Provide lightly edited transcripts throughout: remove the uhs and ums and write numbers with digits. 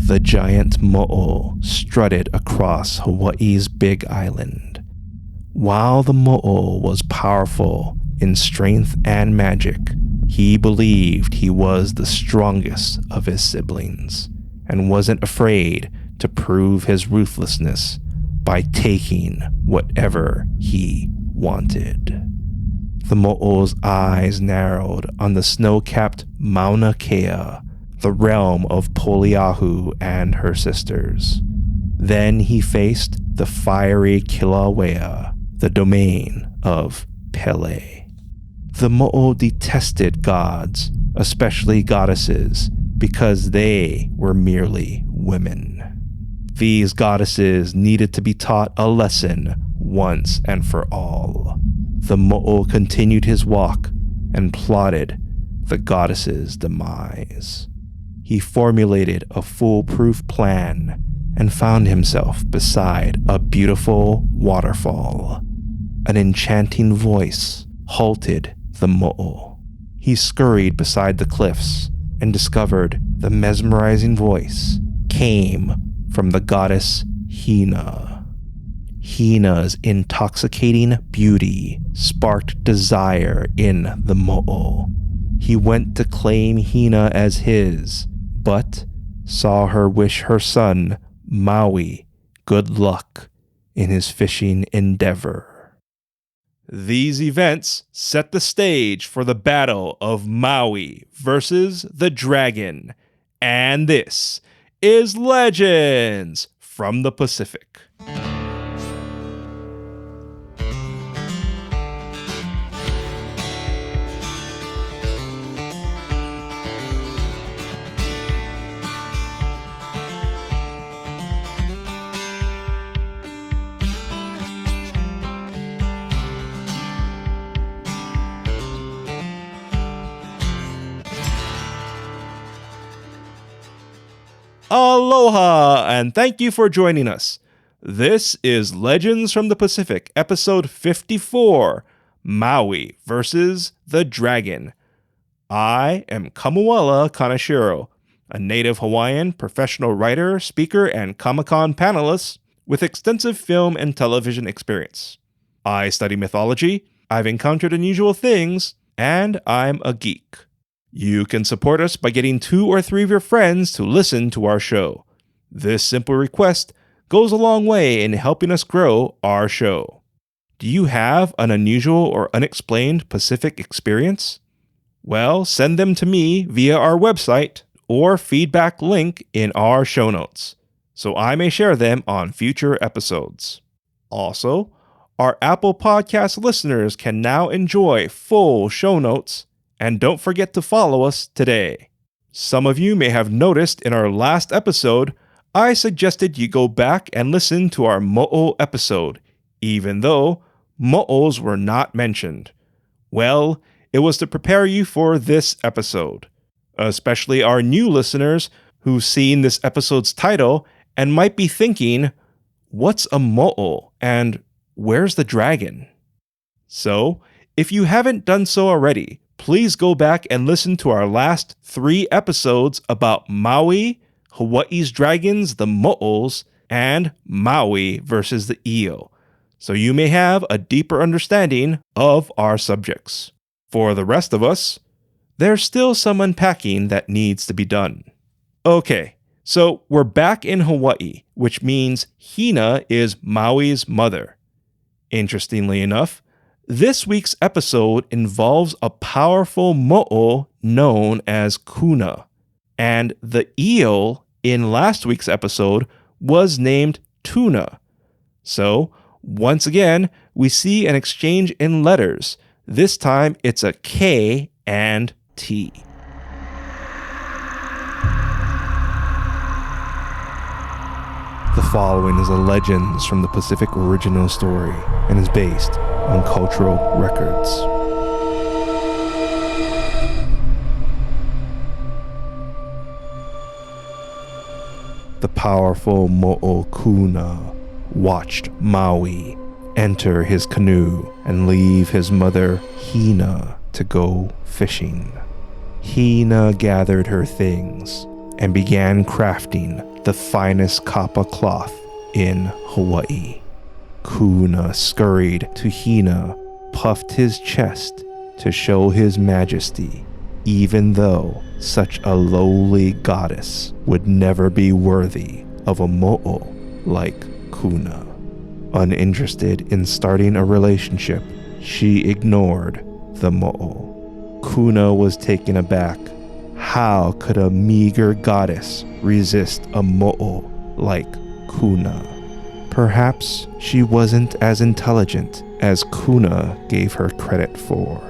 The giant mo'o strutted across Hawaii's big island. While the mo'o was powerful in strength and magic, he believed he was the strongest of his siblings and wasn't afraid to prove his ruthlessness by taking whatever he wanted. The mo'o's eyes narrowed on the snow-capped Mauna Kea, the realm of Poliahu and her sisters. Then he faced the fiery Kilauea, the domain of Pele. The mo'o detested gods, especially goddesses, because they were merely women. These goddesses needed to be taught a lesson once and for all. The mo'o continued his walk and plotted the goddess's demise. He formulated a foolproof plan and found himself beside a beautiful waterfall. An enchanting voice halted the mo'o. He scurried beside the cliffs and discovered the mesmerizing voice came from the goddess Hina. Hina's intoxicating beauty sparked desire in the mo'o. He went to claim Hina as his, but saw her wish her son, Maui, good luck in his fishing endeavor. These events set the stage for the Battle of Maui versus the Dragon, and this is Legends from the Pacific. Aloha, and thank you for joining us. This is Legends from the Pacific, episode 54, Maui versus the Dragon. I am Kamuela Kaneshiro, a native Hawaiian, professional writer, speaker, and Comic-Con panelist with extensive film and television experience. I study mythology, I've encountered unusual things, and I'm a geek. You can support us by getting 2 or 3 of your friends to listen to our show. This simple request goes a long way in helping us grow our show. Do you have an unusual or unexplained Pacific experience? Well, send them to me via our website or feedback link in our show notes, so I may share them on future episodes. Also, our Apple Podcast listeners can now enjoy full show notes. And don't forget to follow us today. Some of you may have noticed in our last episode, I suggested you go back and listen to our mo'o episode, even though mo'os were not mentioned. Well, it was to prepare you for this episode, especially our new listeners who've seen this episode's title and might be thinking, what's a mo'o and where's the dragon? So, if you haven't done so already, please go back and listen to our last 3 episodes about Maui, Hawaii's dragons, the mo'os, and Maui versus the Io, so you may have a deeper understanding of our subjects. For the rest of us, there's still some unpacking that needs to be done. Okay, so we're back in Hawaii, which means Hina is Maui's mother. Interestingly enough, this week's episode involves a powerful mo'o known as Kuna, and the eel in last week's episode was named Tuna. So, once again, we see an exchange in letters. This time, it's a K and T. The following is a Legends from the Pacific original story and is based on cultural records. The powerful Mo'okuna watched Maui enter his canoe and leave his mother Hina to go fishing. Hina gathered her things and began crafting the finest kapa cloth in Hawaii. Kuna scurried to Hina, puffed his chest to show his majesty, even though such a lowly goddess would never be worthy of a mo'o like Kuna. Uninterested in starting a relationship, she ignored the mo'o. Kuna was taken aback. How could a meager goddess resist a mo'o like Kuna? Perhaps she wasn't as intelligent as Kuna gave her credit for.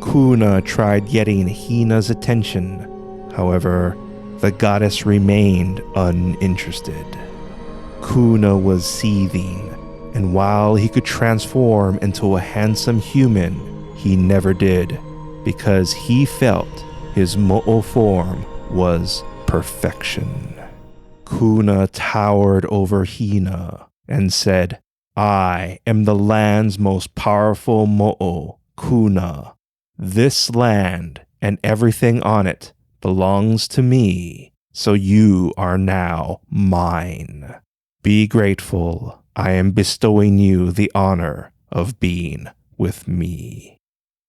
Kuna tried getting Hina's attention. However, the goddess remained uninterested. Kuna was seething, and while he could transform into a handsome human, he never did, because he felt his mo'o form was perfection. Kuna towered over Hina and said, "I am the land's most powerful mo'o, Kuna. This land and everything on it belongs to me, so you are now mine. Be grateful. I am bestowing you the honor of being with me."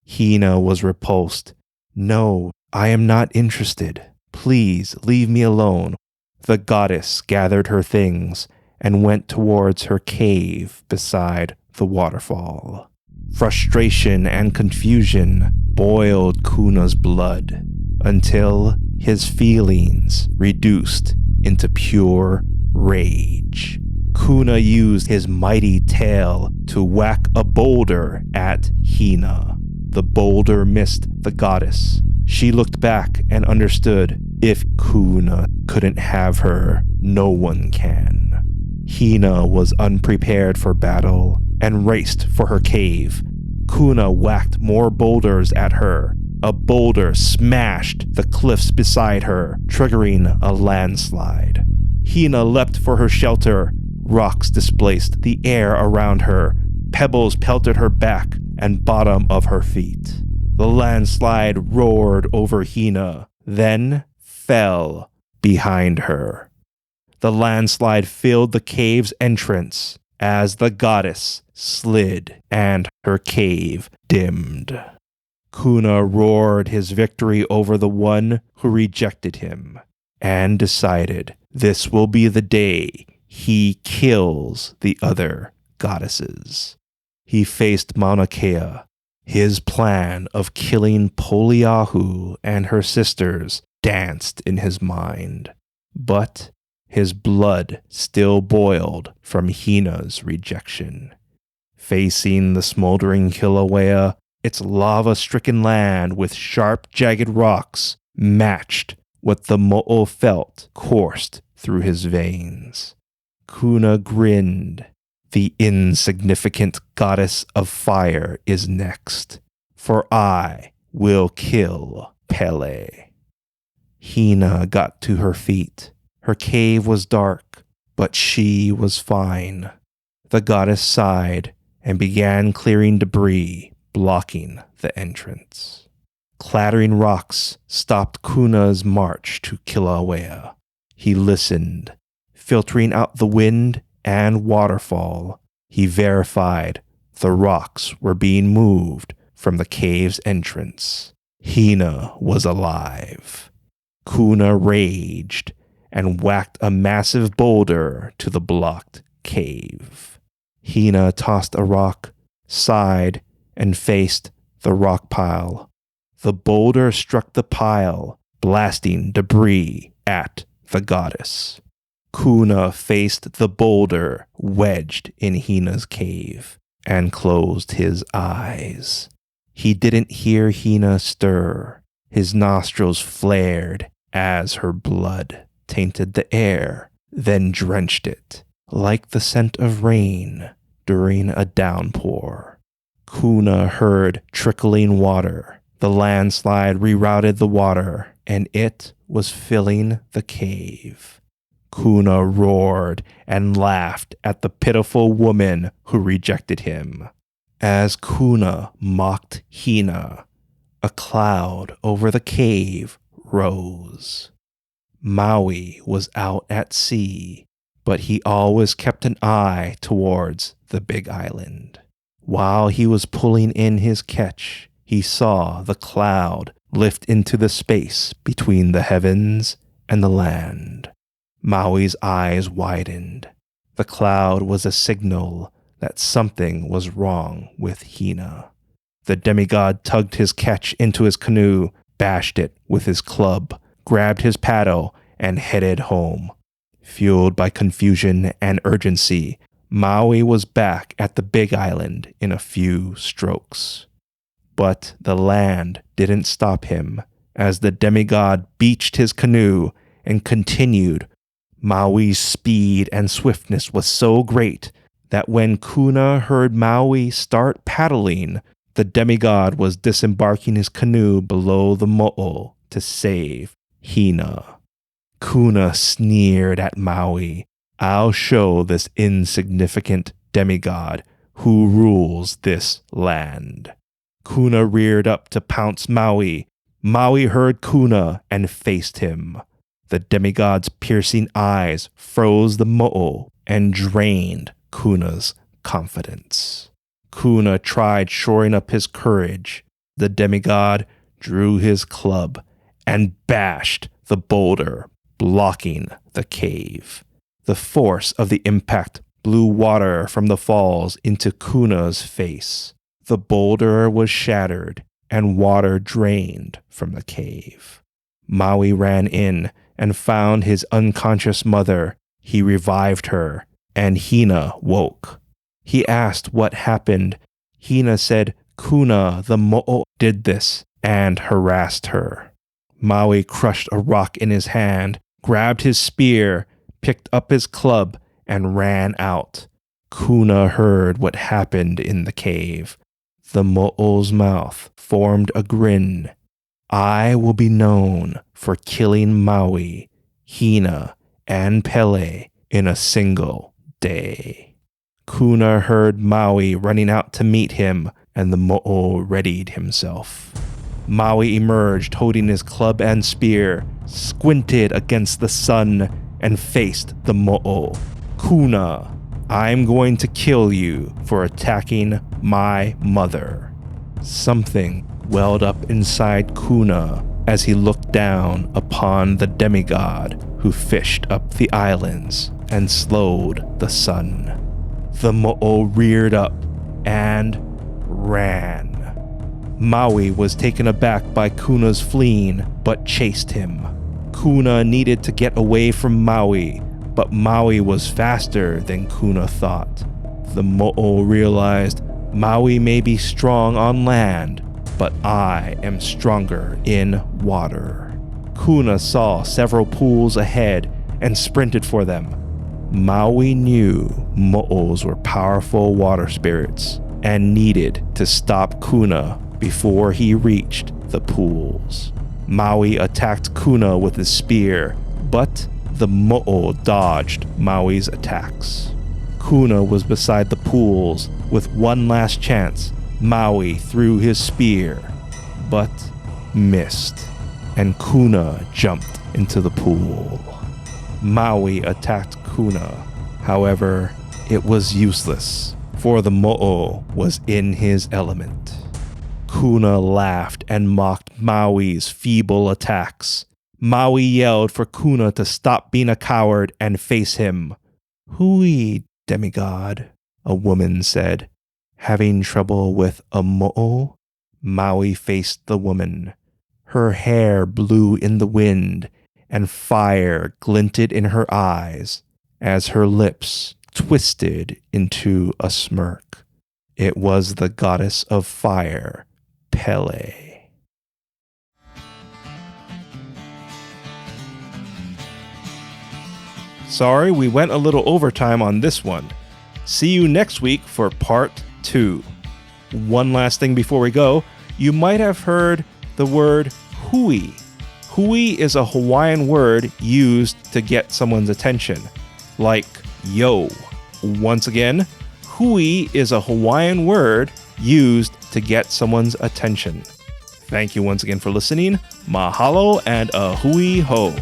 Hina was repulsed. "No, I am not interested. Please leave me alone." The goddess gathered her things and went towards her cave beside the waterfall. Frustration and confusion boiled Kuna's blood until his feelings reduced into pure rage. Kuna used his mighty tail to whack a boulder at Hina. The boulder missed the goddess. She looked back and understood, if Kuna couldn't have her, no one can. Hina was unprepared for battle and raced for her cave. Kuna whacked more boulders at her. A boulder smashed the cliffs beside her, triggering a landslide. Hina leapt for her shelter. Rocks displaced the air around her. Pebbles pelted her back and bottom of her feet. The landslide roared over Hina, then fell behind her. The landslide filled the cave's entrance as the goddess slid and her cave dimmed. Kuna roared his victory over the one who rejected him and decided this will be the day he kills the other goddesses. He faced Mauna Kea. His plan of killing Poliahu and her sisters danced in his mind, but his blood still boiled from Hina's rejection. Facing the smoldering Kilauea, its lava-stricken land with sharp, jagged rocks matched what the mo'o felt coursed through his veins. Kuna grinned. The insignificant goddess of fire is next, for I will kill Pele. Hina got to her feet. Her cave was dark, but she was fine. The goddess sighed and began clearing debris, blocking the entrance. Clattering rocks stopped Kuna's march to Kilauea. He listened, filtering out the wind and waterfall. He verified the rocks were being moved from the cave's entrance. Hina was alive. Kuna raged and whacked a massive boulder to the blocked cave. Hina tossed a rock, sighed, and faced the rock pile. The boulder struck the pile, blasting debris at the goddess. Kuna faced the boulder wedged in Hina's cave and closed his eyes. He didn't hear Hina stir. His nostrils flared as her blood tainted the air, then drenched it, like the scent of rain during a downpour. Kuna heard trickling water. The landslide rerouted the water, and it was filling the cave. Kuna roared and laughed at the pitiful woman who rejected him. As Kuna mocked Hina, a cloud over the cave rose. Maui was out at sea, but he always kept an eye towards the big island. While he was pulling in his catch, he saw the cloud lift into the space between the heavens and the land. Maui's eyes widened. The cloud was a signal that something was wrong with Hina. The demigod tugged his catch into his canoe, bashed it with his club, grabbed his paddle, and headed home. Fueled by confusion and urgency, Maui was back at the big island in a few strokes. But the land didn't stop him as the demigod beached his canoe and continued. Maui's speed and swiftness was so great that when Kuna heard Maui start paddling, the demigod was disembarking his canoe below the mo'o to save Hina. Kuna sneered at Maui. "I'll show this insignificant demigod who rules this land." Kuna reared up to pounce Maui. Maui heard Kuna and faced him. The demigod's piercing eyes froze the mo'o and drained Kuna's confidence. Kuna tried shoring up his courage. The demigod drew his club and bashed the boulder, blocking the cave. The force of the impact blew water from the falls into Kuna's face. The boulder was shattered and water drained from the cave. Maui ran in and found his unconscious mother. He revived her, and Hina woke. He asked what happened. Hina said Kuna, the mo'o, did this and harassed her. Maui crushed a rock in his hand, grabbed his spear, picked up his club, and ran out. Kuna heard what happened in the cave. The mo'o's mouth formed a grin. "I will be known for killing Maui, Hina, and Pele in a single day." Kuna heard Maui running out to meet him, and the mo'o readied himself. Maui emerged holding his club and spear, squinted against the sun, and faced the mo'o. "Kuna, I'm going to kill you for attacking my mother." Something welled up inside Kuna as he looked down upon the demigod who fished up the islands and slowed the sun. The mo'o reared up and ran. Maui was taken aback by Kuna's fleeing, but chased him. Kuna needed to get away from Maui, but Maui was faster than Kuna thought. The mo'o realized Maui may be strong on land, but I am stronger in water. Kuna saw several pools ahead and sprinted for them. Maui knew mo'os were powerful water spirits and needed to stop Kuna before he reached the pools. Maui attacked Kuna with his spear, but the mo'o dodged Maui's attacks. Kuna was beside the pools. With one last chance, Maui threw his spear, but missed, and Kuna jumped into the pool. Maui attacked Kuna. However, it was useless, for the mo'o was in his element. Kuna laughed and mocked Maui's feeble attacks. Maui yelled for Kuna to stop being a coward and face him. "Hui, demigod," a woman said. "Having trouble with a mo'o?" Maui faced the woman. Her hair blew in the wind, and fire glinted in her eyes as her lips twisted into a smirk. It was the goddess of fire, Pele. Sorry, we went a little overtime on this one. See you next week for part 2. One last thing before we go, you might have heard the word hui. Hui is a Hawaiian word used to get someone's attention, like yo. Once again, hui is a Hawaiian word used to get someone's attention. Thank you once again for listening. Mahalo and a hui ho.